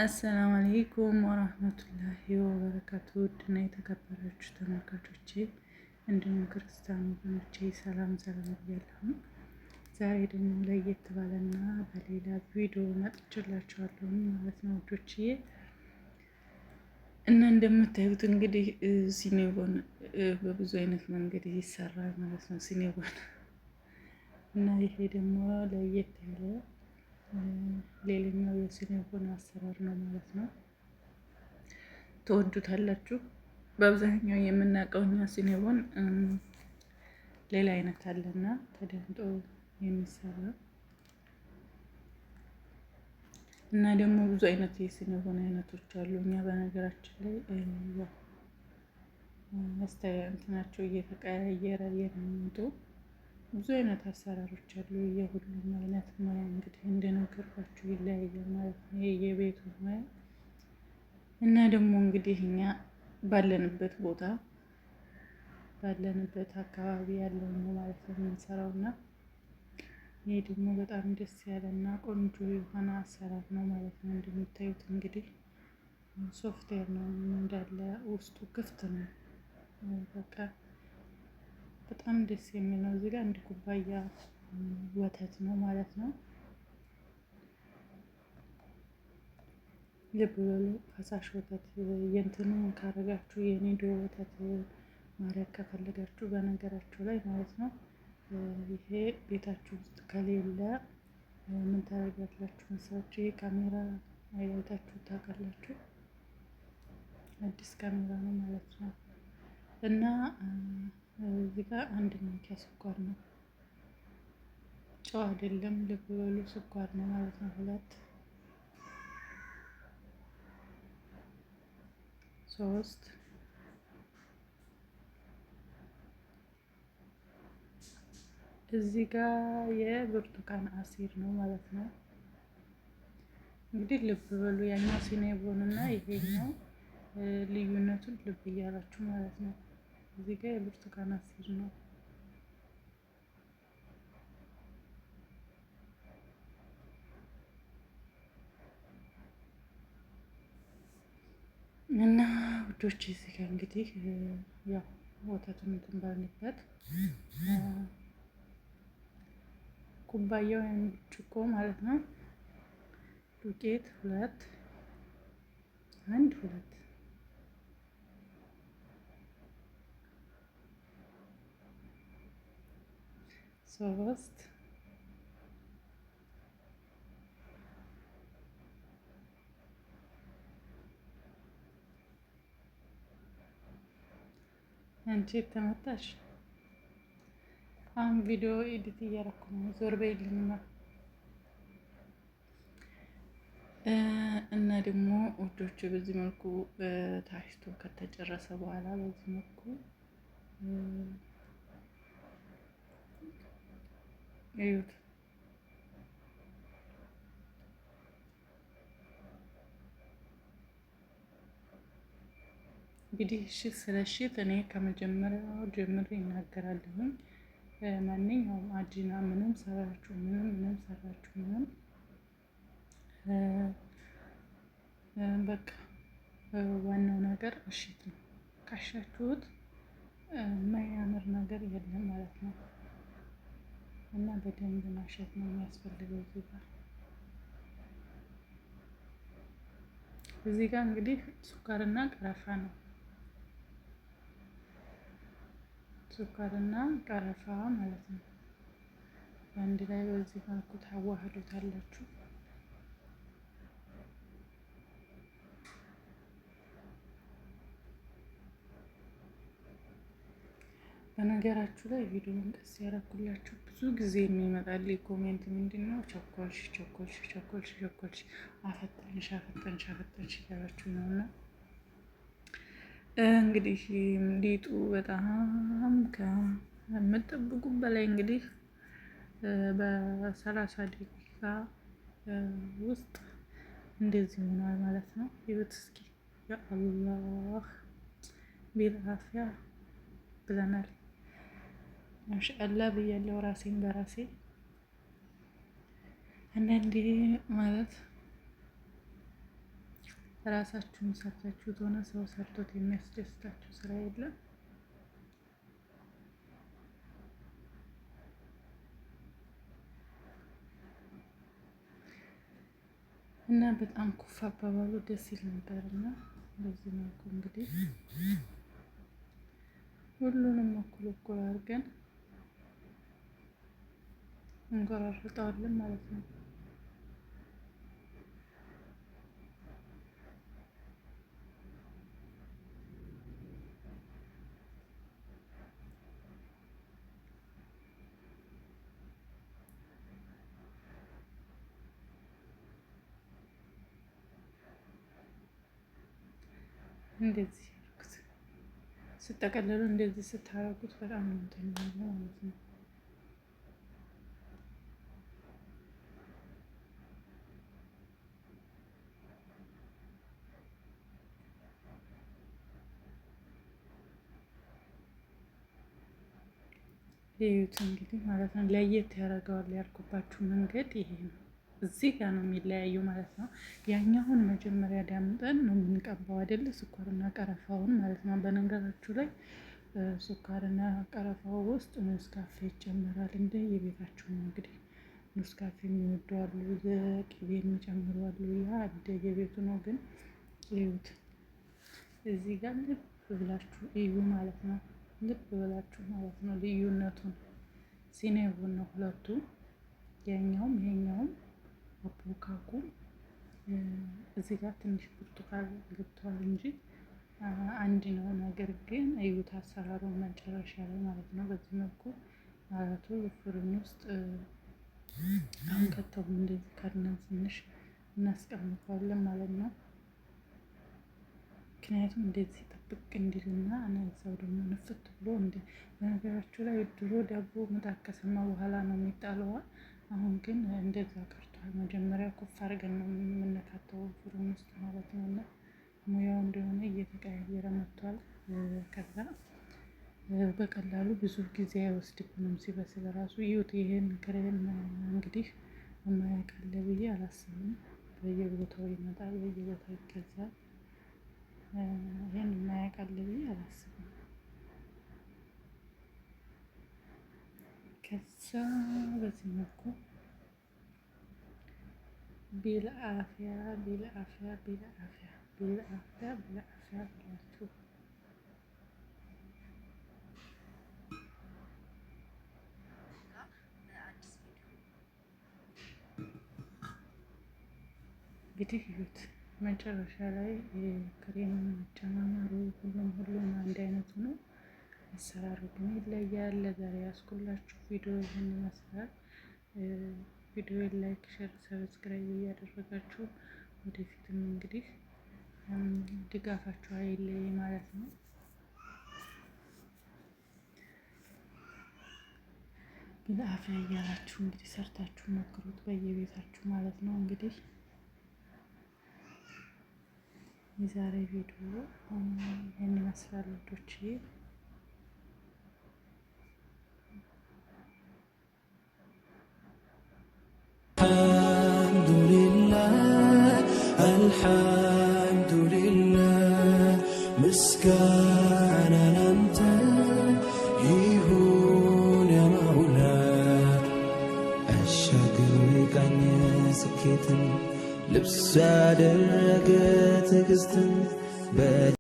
አሰላሙ አለይኩም ወራህመቱላሂ ወበረካቱ። ውድና የተከበራችሁ ተመልካቾቼ እንዲሁም ክርስቲያን ወገኖቼ ሰላም ብያለሁ። ዛሬ ደግሞ ለየት ባለና በሌላ ቪዲዮ መጥቼላችኋለሁ ማለት ነው ውዶችዬ። እና እንደምታዩት እንግዲህ ሲኔጎን በብዙ አይነት መንገድ ይሰራል ማለት ነው ሲኔጎን እና ይሄ ደግሞ ለየት ያለ ሌላኛው የሲኔጎን አሰራር ነው ማለት ነው። ትወዱታላችሁ። በአብዛኛው የምናውቀው እኛ ሲኔጎን ሌላ አይነት አለና ተደምጦ የሚሰራ እና ደግሞ ብዙ አይነት የሲኔጎን አይነቶች አሉ። እኛ በነገራችን ላይ እንትናቸው እየተቀያየረ የሚመጡ ብዙ አይነት አሰራሮች አሉ። የሁሉም አይነት ሙያ እንግዲህ እንደነገርኳችሁ ይለያያል ማለት ነው የቤቱ ሙያ እና ደግሞ እንግዲህ እኛ ባለንበት ቦታ ባለንበት አካባቢ ያለውን ነው ማለት ነው የምንሰራው እና ይሄ ደግሞ በጣም ደስ ያለና ቆንጆ የሆነ አሰራር ነው ማለት ነው። እንደምታዩት እንግዲህ ሶፍትዌር ነው እንዳለ ውስጡ ክፍት ነው። በቃ በጣም ደስ የሚል ነው። እዚህ ጋር አንድ ኩባያ ወተት ነው ማለት ነው። ልብ በሉ ፈሳሽ ወተት የእንትኑን ካረጋችሁ የኒዶ ወተት ማድረግ ከፈለጋችሁ በነገራችሁ ላይ ማለት ነው። ይሄ ቤታችሁ ውስጥ ከሌለ ምን ታደርጋላችሁ መሰላችሁ? ይሄ ካሜራ አይታችሁ ታውቃላችሁ? አዲስ ካሜራ ነው ማለት ነው። እና እዚህ ጋር አንድ ማንኪያ ስኳር ነው፣ ጨው አይደለም። ልብ በሉ ስኳር ነው ማለት ነው። 3 እዚህ ጋር የብርቱካን አሲር ነው ማለት ነው። እንግዲህ ልብ በሉ ያኛው ሲኔጎን እና ይሄኛው ልዩነቱን ልብ እያላችሁ ማለት ነው። እዚህ ጋር የብርቱካን አሲር ነው እና ውዶች እዚህ ጋር እንግዲህ ያው ወተቱን እንትን ባልንበት ኩባያው ወይም ብርጭቆ ማለት ነው ዱቄት 2 3 አንቺ ተመጣሽ። አሁን ቪዲዮ ኤዲት እያደረኩ ነው። ዞር በይልኝማ። እና ደግሞ ውዶች በዚህ መልኩ ታሽቶ ከተጨረሰ በኋላ በዚህ መልኩ እዩት። እንግዲህ ስለ እሽት እኔ ከመጀመሪያው ጀምሬ እናገራለሁኝ። ማንኛውም አጂና ምንም ሰራችሁ ምንም በቃ ዋናው ነገር እሽት ነው። ካሻችሁት የማያምር ነገር የለም ማለት ነው። እና በደንብ ማሸት ነው የሚያስፈልገው። እዚህ ጋር እንግዲህ ስኳርና ቀረፋ ነው። ስኳርና ቀረፋ ማለት ነው። አንድ ላይ በዚህ መልኩ ታዋህዱታላችሁ። በነገራችሁ ላይ ቪዲዮውን ቀስ ያደረኩላችሁ ብዙ ጊዜ የሚመጣልኝ ኮሜንት ምንድን ነው? ቸኮልሽ አፈጠንሽ እያላችሁ ነው። እና እንግዲህ ሊጡ በጣም ከምጠብቁ በላይ እንግዲህ በ30 ደቂቃ ውስጥ እንደዚህ ሆኗል ማለት ነው። ይሁት እስኪ ያአላህ ቢልአፊያ ብለናል። ማሻአላ ብያለሁ ራሴን በራሴ። አንዳንዴ ማለት ራሳችሁን ሰርታችሁት ሆነ ሰው ሰርቶት የሚያስደስታችሁ ስራ የለም። እና በጣም ኩፍ አባባሉ ደስ ይል ነበር። እና በዚህ መልኩ እንግዲህ ሁሉንም እኩል እኩል አድርገን እንቆራርጠዋለን ማለት ነው። እንደዚህ ስጠቀለሉ እንደዚህ ስታረጉት በጣም ነው እንትን የሚለው ማለት ነው። ይዩት እንግዲህ ማለት ነው። ለየት ያደርገዋል ያልኩባችሁ መንገድ ይሄ ነው። እዚህ ጋር ነው የሚለያዩ ማለት ነው። ያኛውን መጀመሪያ ዳምጠን ነው የምንቀባው አይደለ? ስኳርና ቀረፋውን ማለት ነው። በነገራችሁ ላይ ስኳርና ቀረፋው ውስጥ ኔስካፌ ይጨመራል። እንደ የቤታችሁ ነው እንግዲህ። ኔስካፌ የሚወዱ አሉ፣ ቅቤ የሚጨምሩ አሉ። ያ እንደ የቤቱ ነው። ግን ይዩት እዚህ ጋር ልብ ብላችሁ እዩ ማለት ነው። ልብ ብላችሁ ማለት ነው ልዩነቱን። ሲኔቡን ነው ሁለቱ፣ ያኛውም ይሄኛውም አቦካኩ። እዚህ ጋር ትንሽ ብርቱካን ገብተዋል እንጂ አንድ ነው። ነገር ግን እዩት አሰራሩን መጨረሻ ላይ ማለት ነው። በዚህ መልኩ አራቱ ፍርን ውስጥ አሁን ከተው እንደዚህ ከድነን ትንሽ እናስቀምጠዋለን ማለት ነው። ምክንያቱም እንደዚህ ጥብቅ እንዲልና እዛው ደግሞ ንፍት ብሎ በነገራችሁ ላይ ድሮ ዳቦ ምጣድ ከሰማ በኋላ ነው የሚጣለው። አሁን ግን እንደዛ ቀርቷል። መጀመሪያ ኩፍ አድርገን ነው የምንነካተው ፍሩን ውስጥ ማለት ነው። እና ሙያው እንደሆነ እየተቀያየረ መጥቷል። ከዛ በቀላሉ ብዙ ጊዜ አይወስድብንም ሲበስል ራሱ። ይሁት ይሄን ክሬም እንግዲህ የማያውቃለ ብዬ አላስብም። በየቦታው ይመጣል፣ በየቦታው ይገዛል። ይሄን የማያውቃለ ብዬ አላስብም። ከዛ በዚህ መልኩ ቢልአፍያ ቢልአፍያ ቢልአፍያ ቢልአፍያ ቢልአፍያ ብላችሁ እንግዲህ እዩት። መጨረሻ ላይ ክሬም መጨማመሩ ሁሉም አንድ አይነቱ ነው። አሰራሩ ግን ይለያል። ለዛሬ ያስኩላችሁ ቪዲዮ ይህን ይመስላል። ቪዲዮ ላይክ፣ ሼር፣ ሰብስክራይብ እያደረጋችሁ ወደፊትም እንግዲህ ድጋፋችሁ አይለይ ማለት ነው። ቢልአፍያ እያላችሁ እንግዲህ ሰርታችሁ ሞክሩት በየቤታችሁ ማለት ነው። እንግዲህ የዛሬ ቪዲዮ ይህን ይመስላል ልጆች። አልሐምዱሊላህ ምስጋና ላንተ ይሁን ያ መውላ። አሻግሮ የቃኘ ስኬትን ልብስ ያደረገ ትዕግስትን